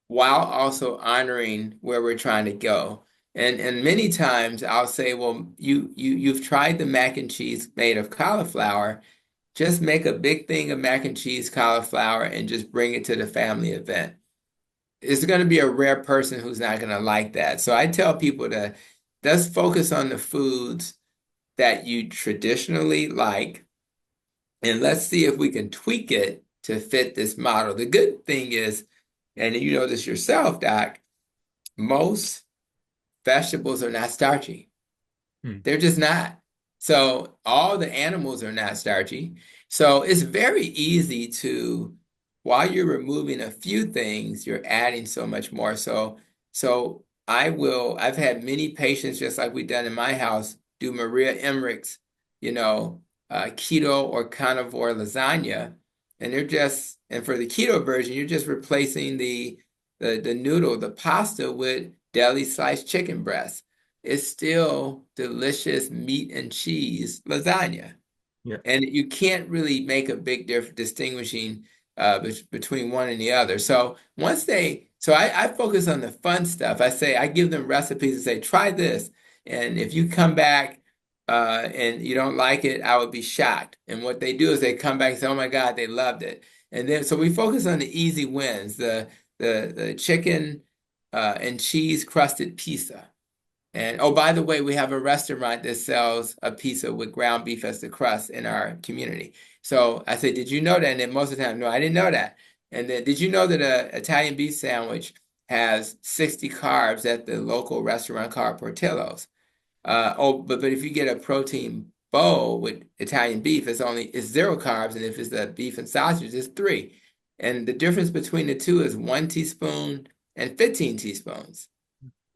while also honoring where we're trying to go. And many times I'll say, well, you've tried the mac and cheese made of cauliflower. Just make a big thing of mac and cheese cauliflower and just bring it to the family event. It's going to be a rare person who's not going to like that. So I tell people to let's focus on the foods that you traditionally like, and let's see if we can tweak it to fit this model. The good thing is, and you know this yourself, Doc, most vegetables are not starchy. Hmm. They're just not. So all the animals are not starchy. So it's very easy to, while you're removing a few things, you're adding so much more. So I've had many patients, just like we've done in my house, do Maria Emmerich's, keto or carnivore lasagna. And and for the keto version, you're just replacing the noodle, the pasta with deli sliced chicken breast. It's still delicious meat and cheese lasagna. Yeah. And you can't really make a big difference distinguishing between one and the other. So I focus on the fun stuff. I give them recipes and say, try this. And if you come back and you don't like it, I would be shocked. And what they do is they come back and say, oh my God, they loved it. And then so we focus on the easy wins, the chicken and cheese crusted pizza. And oh, by the way, we have a restaurant that sells a pizza with ground beef as the crust in our community. So I said, did you know that? And then most of the time, no, I didn't know that. And then, did you know that a Italian beef sandwich has 60 carbs at the local restaurant called Portillo's? But if you get a protein bowl with Italian beef, it's 0 carbs, and if it's the beef and sausage, it's 3. And the difference between the two is 1 teaspoon and 15 teaspoons.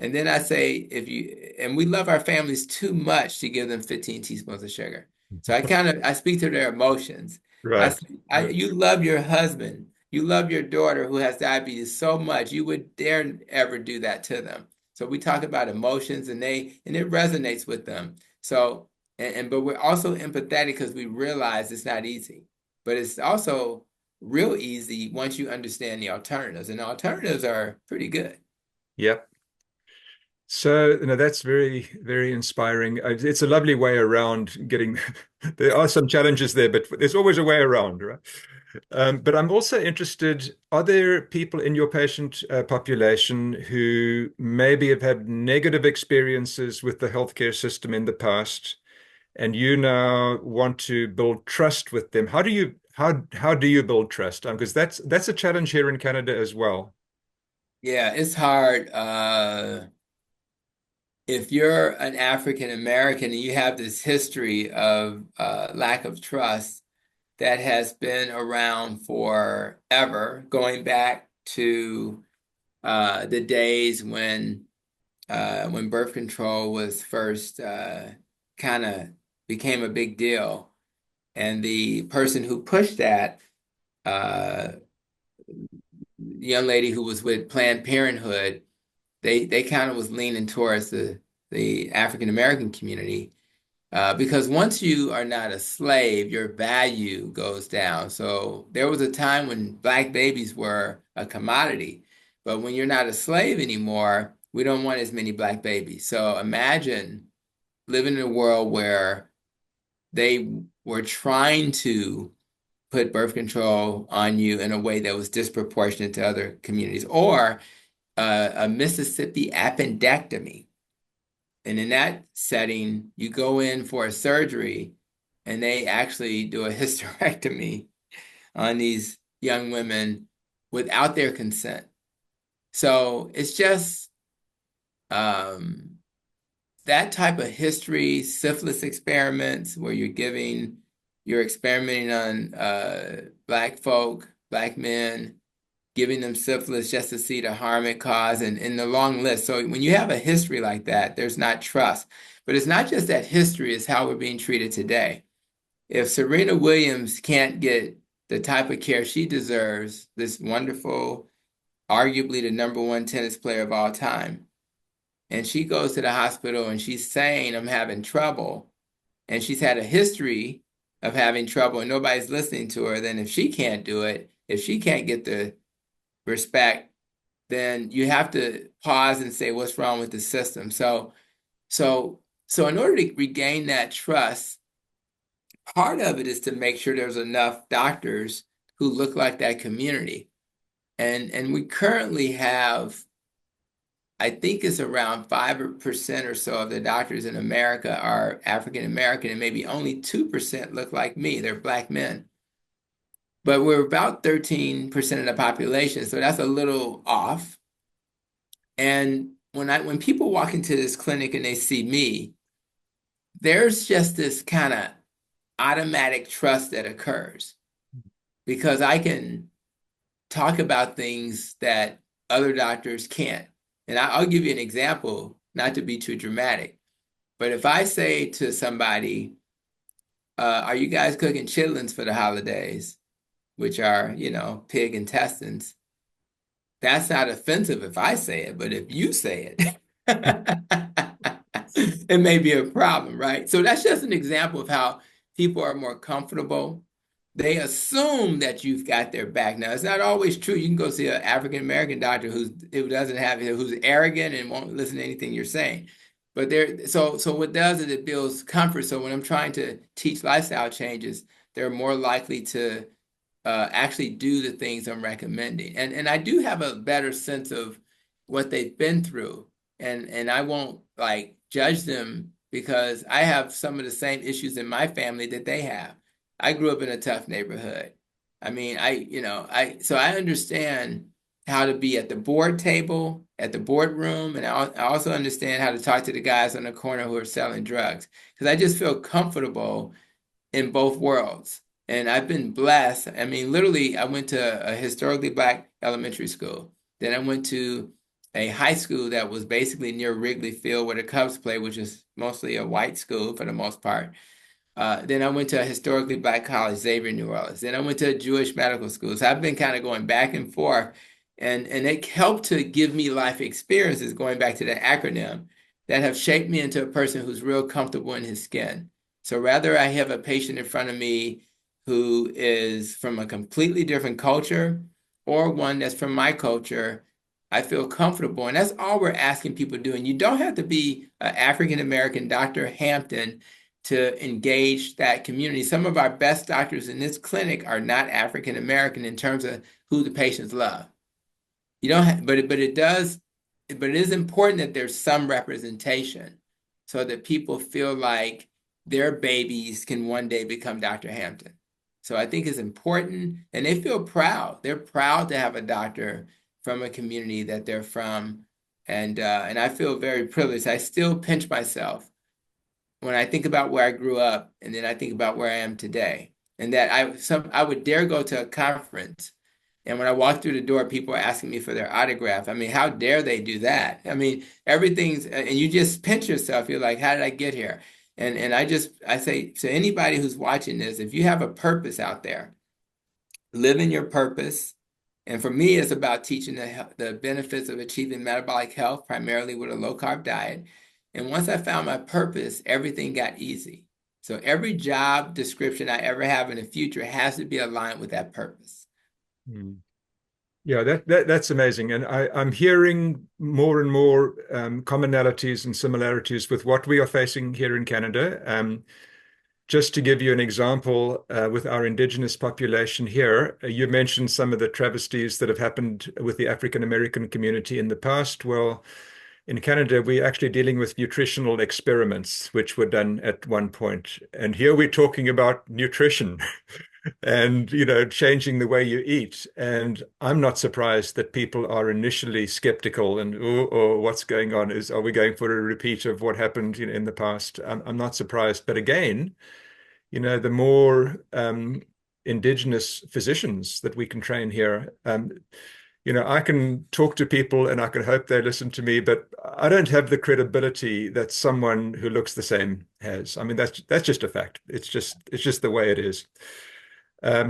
And then I say, and we love our families too much to give them 15 teaspoons of sugar. So I speak to their emotions. I Right. say, Right. you love your husband, you love your daughter who has diabetes so much, you would dare ever do that to them. So we talk about emotions, and it resonates with them. So, but we're also empathetic because we realize it's not easy, but it's also real easy once you understand the alternatives, and the alternatives are pretty good. Yeah. So, that's very, very inspiring. It's a lovely way around getting, there are some challenges there, but there's always a way around, right? But I'm also interested, are there people in your patient population who maybe have had negative experiences with the healthcare system in the past, and you now want to build trust with them? How do you build trust? Because that's a challenge here in Canada as well. Yeah, it's hard. If you're an African American and you have this history of lack of trust that has been around forever, going back to the days when birth control was first kind of became a big deal, and the person who pushed that, uh, young lady who was with Planned Parenthood, they kind of was leaning towards the African American community, because once you are not a slave, your value goes down. So there was a time when black babies were a commodity, but when you're not a slave anymore, we don't want as many black babies. So imagine living in a world where they were trying to put birth control on you in a way that was disproportionate to other communities, or a Mississippi appendectomy. And in that setting, you go in for a surgery and they actually do a hysterectomy on these young women without their consent. So it's just um, that type of history, syphilis experiments where you're experimenting on black folk, black men, giving them syphilis just to see the harm it caused, and in the long list. So when you have a history like that, there's not trust. But it's not just that history, it's how we're being treated today. If Serena Williams can't get the type of care she deserves, this wonderful, arguably the #1 tennis player of all time, and she goes to the hospital and she's saying, I'm having trouble, and she's had a history of having trouble and nobody's listening to her, then if she can't do it, if she can't get the respect, then you have to pause and say, what's wrong with the system? So, so in order to regain that trust, part of it is to make sure there's enough doctors who look like that community. And we currently have, I think it's around 5% or so of the doctors in America are African American, and maybe only 2% look like me. They're black men. But we're about 13% of the population, so that's a little off. And when people walk into this clinic and they see me, there's just this kind of automatic trust that occurs because I can talk about things that other doctors can't. And I'll give you an example, not to be too dramatic, but if I say to somebody, are you guys cooking chitlins for the holidays, which are, pig intestines? That's not offensive if I say it, but if you say it, it may be a problem, right? So that's just an example of how people are more comfortable. They assume that you've got their back. Now, it's not always true. You can go see an African American doctor who's arrogant and won't listen to anything you're saying. But so what does is it builds comfort. So when I'm trying to teach lifestyle changes, they're more likely to actually do the things I'm recommending. And I do have a better sense of what they've been through. And I won't like judge them because I have some of the same issues in my family that they have. I grew up in a tough neighborhood. I mean, so I understand how to be at the board table, at the boardroom, and I also understand how to talk to the guys on the corner who are selling drugs because I just feel comfortable in both worlds. And I've been blessed. I mean, literally, I went to a historically black elementary school. Then I went to a high school that was basically near Wrigley Field where the Cubs play, which is mostly a white school for the most part. Then I went to a historically black college, Xavier, New Orleans. Then I went to a Jewish medical school. So I've been kind of going back and forth, and it helped to give me life experiences, going back to the acronym, that have shaped me into a person who's real comfortable in his skin. So rather I have a patient in front of me who is from a completely different culture or one that's from my culture, I feel comfortable. And that's all we're asking people to do. And you don't have to be an African American Dr. Hampton to engage that community. Some of our best doctors in this clinic are not African American in terms of who the patients love. You don't have, but it is important that there's some representation so that people feel like their babies can one day become Dr. Hampton. So I think it's important, and they feel proud. They're proud to have a doctor from a community that they're from, and I feel very privileged. I still pinch myself when I think about where I grew up, and then I think about where I am today, and that I would dare go to a conference, and when I walk through the door, people are asking me for their autograph. I mean, how dare they do that? I mean, everything's, and you just pinch yourself. You're like, how did I get here? And I say to anybody who's watching this, if you have a purpose out there, live in your purpose. And for me, it's about teaching the benefits of achieving metabolic health, primarily with a low-carb diet. And once I found my purpose, everything got easy. So every job description I ever have in the future has to be aligned with that purpose. Mm. Yeah, that's amazing. And I'm hearing more and more commonalities and similarities with what we are facing here in Canada. Just to give you an example, with our Indigenous population here, you mentioned some of the travesties that have happened with the African American community in the past. Well, in Canada, we're actually dealing with nutritional experiments, which were done at one point. And here we're talking about nutrition and, changing the way you eat. And I'm not surprised that people are initially skeptical and, oh, what's going on? Are we going for a repeat of what happened, in the past? I'm not surprised. But again, the more indigenous physicians that we can train here, I can talk to people and I can hope they listen to me, but I don't have the credibility that someone who looks the same has. I mean, that's just a fact. It's just the way it is.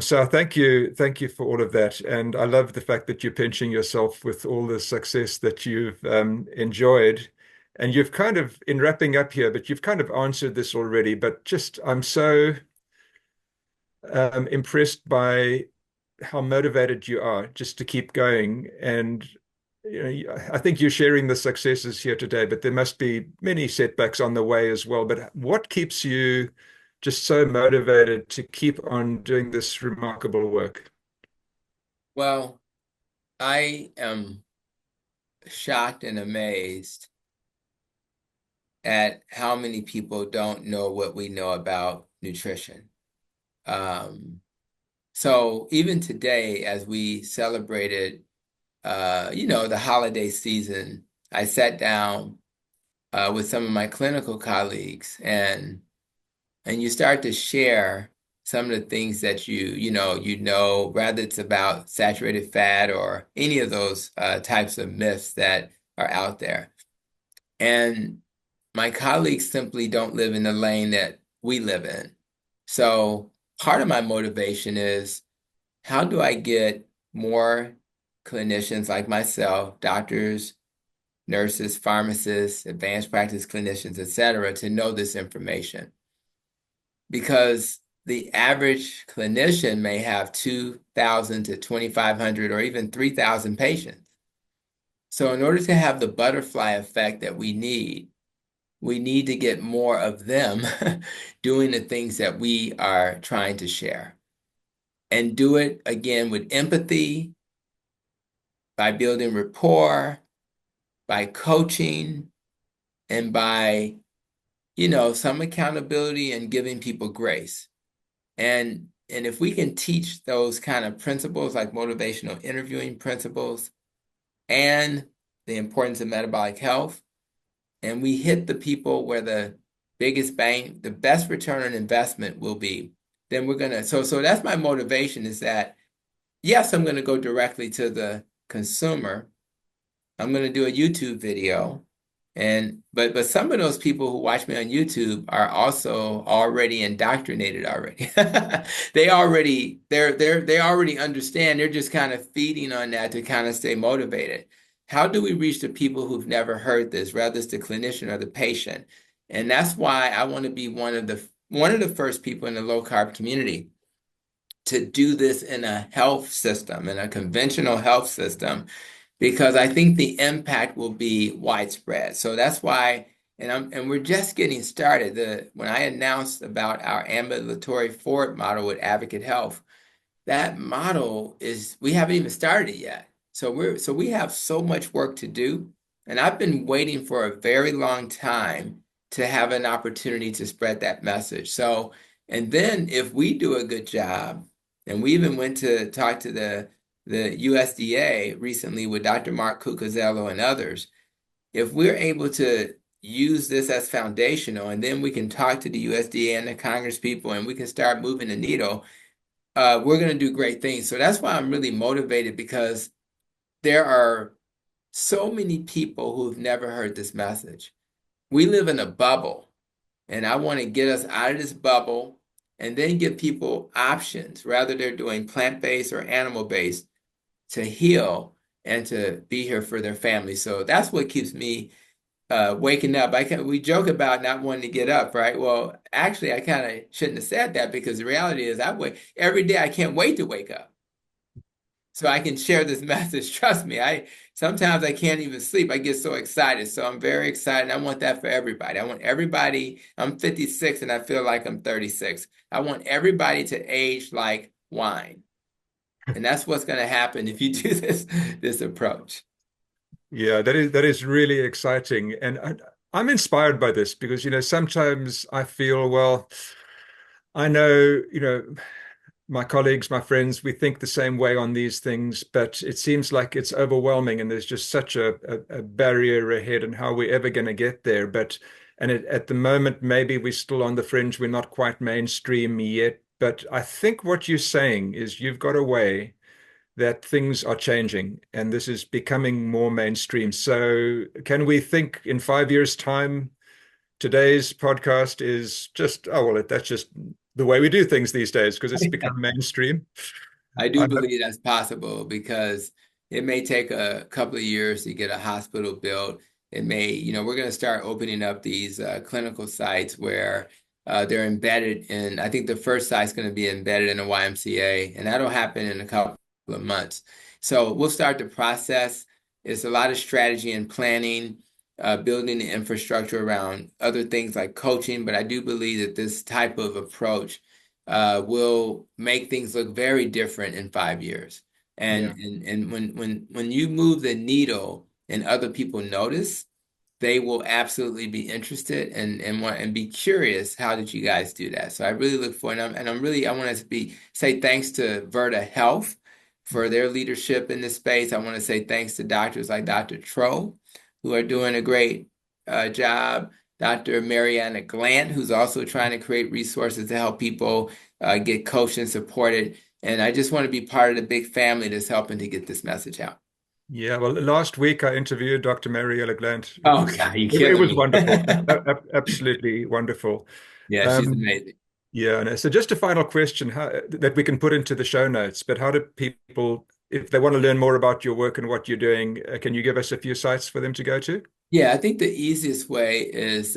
So thank you for all of that, and I love the fact that you're pinching yourself with all the success that you've enjoyed. And you've kind of, in wrapping up here, but you've kind of answered this already, but just I'm so impressed by how motivated you are just to keep going. And I think you're sharing the successes here today, but there must be many setbacks on the way as well. But what keeps you just so motivated to keep on doing this remarkable work? Well, I am shocked and amazed at how many people don't know what we know about nutrition. Um, so even today, as we celebrated, the holiday season, I sat down with some of my clinical colleagues, and you start to share some of the things that whether it's about saturated fat or any of those types of myths that are out there. And my colleagues simply don't live in the lane that we live in. So part of my motivation is how do I get more clinicians like myself, doctors, nurses, pharmacists, advanced practice clinicians, et cetera, to know this information? Because the average clinician may have 2,000 to 2,500 or even 3,000 patients. So in order to have the butterfly effect that we need to get more of them doing the things that we are trying to share. And do it again with empathy, by building rapport, by coaching, and by, some accountability and giving people grace. And if we can teach those kind of principles like motivational interviewing principles and the importance of metabolic health, and we hit the people where the biggest bang, the best return on investment will be, then we're gonna, so that's my motivation is that, yes, I'm gonna go directly to the consumer. I'm going to do a YouTube video. But some of those people who watch me on YouTube are also already indoctrinated already. They already understand. They're just kind of feeding on that to kind of stay motivated. How do we reach the people who've never heard this, whether it's the clinician or the patient? And that's why I want to be one of the first people in the low carb community to do this in a health system, in a conventional health system, because I think the impact will be widespread. So that's why, and we're just getting started. When I announced about our ambulatory forward model with Advocate Health, that model we haven't even started yet. So we have so much work to do, and I've been waiting for a very long time to have an opportunity to spread that message. So, and then if we do a good job, and we even went to talk to the USDA recently with Dr. Mark Cucuzzello and others, if we're able to use this as foundational, and then we can talk to the USDA and the Congress people, and we can start moving the needle, we're going to do great things. So that's why I'm really motivated, because there are so many people who've never heard this message. We live in a bubble, and I want to get us out of this bubble and then give people options, whether they're doing plant-based or animal-based, to heal and to be here for their family. So that's what keeps me waking up. We joke about not wanting to get up, right? Well, actually, I kind of shouldn't have said that, because the reality is every day. I can't wait to wake up so I can share this message. Trust me, sometimes I can't even sleep. I get so excited. So I'm very excited. I want that for everybody. I want everybody. I'm 56 and I feel like I'm 36. I want everybody to age like wine. And that's what's going to happen if you do this approach. Yeah, that is really exciting, and I'm inspired by this because sometimes I feel, well, I know my colleagues, my friends, we think the same way on these things, but it seems like it's overwhelming, and there's just such a barrier ahead, and how we're ever going to get there. At the moment, maybe we're still on the fringe, we're not quite mainstream yet. But I think what you're saying is you've got a way that things are changing and this is becoming more mainstream. So can we think in 5 years' time, today's podcast is just, oh, well, that's just the way we do things these days because it's become mainstream? I do I, believe that's possible, because it may take a couple of years to get a hospital built. It may, we're going to start opening up these clinical sites where they're embedded in, I think the first site's going to be embedded in a YMCA, and that'll happen in a couple of months. So we'll start the process. It's a lot of strategy and planning, building the infrastructure around other things like coaching, but I do believe that this type of approach will make things look very different in 5 years. yeah. And when you move the needle and other people notice, they will absolutely be interested and want and be curious. How did you guys do that? So I really look forward, I want to say thanks to Virta Health for their leadership in this space. I want to say thanks to doctors like Dr. Tro, who are doing a great job. Dr. Mariana Glant, who's also trying to create resources to help people get coached and supported. And I just want to be part of the big family that's helping to get this message out. Yeah, well, last week I interviewed Dr. Mariella Glant. It Oh, was God, you're it killing was me. wonderful, absolutely wonderful. Yeah, she's Um, amazing. yeah, and so just a final question that we can put into the show notes. But how do people, if they want to learn more about your work and what you're doing, can you give us a few sites for them to go to? Yeah, I think the easiest way is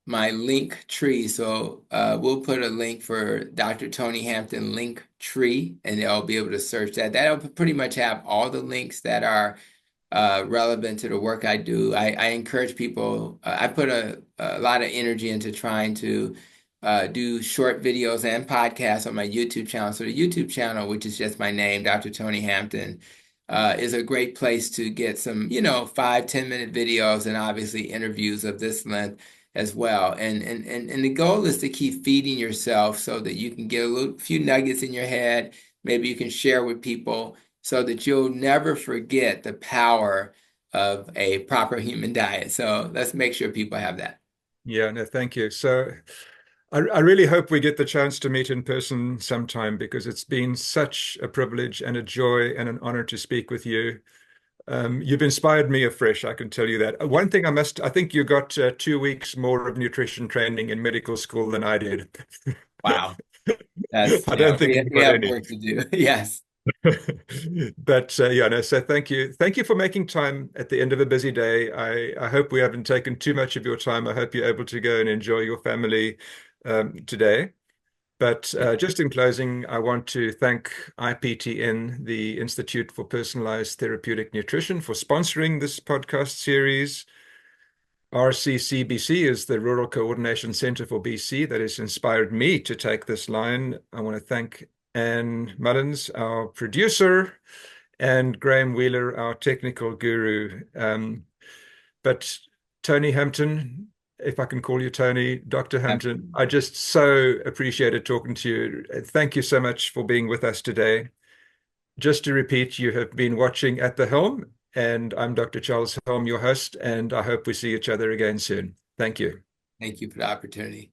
my link tree. So we'll put a link for Dr. Tony Hampton link tree, and they'll be able to search that. That'll pretty much have all the links that are relevant to the work I do. I encourage people, I put a lot of energy into trying to do short videos and podcasts on my YouTube channel. So the YouTube channel, which is just my name, Dr. Tony Hampton, is a great place to get some, 5, 10 minute videos and obviously interviews of this length as well. And the goal is to keep feeding yourself so that you can get few nuggets in your head. Maybe you can share with people so that you'll never forget the power of a proper human diet. So let's make sure people have that. Yeah, no, thank you. So I really hope we get the chance to meet in person sometime because it's been such a privilege and a joy and an honor to speak with you. You've inspired me afresh, I can tell you that. One thing I think you got 2 weeks more of nutrition training in medical school than I did. Wow. That's, I don't think you we got have any. work to do. Yes. But yeah, no, so thank you. Thank you for making time at the end of a busy day. I hope we haven't taken too much of your time. I hope you're able to go and enjoy your family today. But just in closing, I want to thank IPTN, the Institute for Personalized Therapeutic Nutrition, for sponsoring this podcast series. RCCBC is the Rural Coordination Center for BC that has inspired me to take this line. I want to thank Anne Mullins, our producer, and Graham Wheeler, our technical guru. But Tony Hampton, if I can call you Tony, Dr. Hampton, Absolutely. I just so appreciated talking to you. Thank you so much for being with us today. Just to repeat, you have been watching At the Helm, and I'm Dr. Charles Helm, your host, and I hope we see each other again soon. Thank you. Thank you for the opportunity.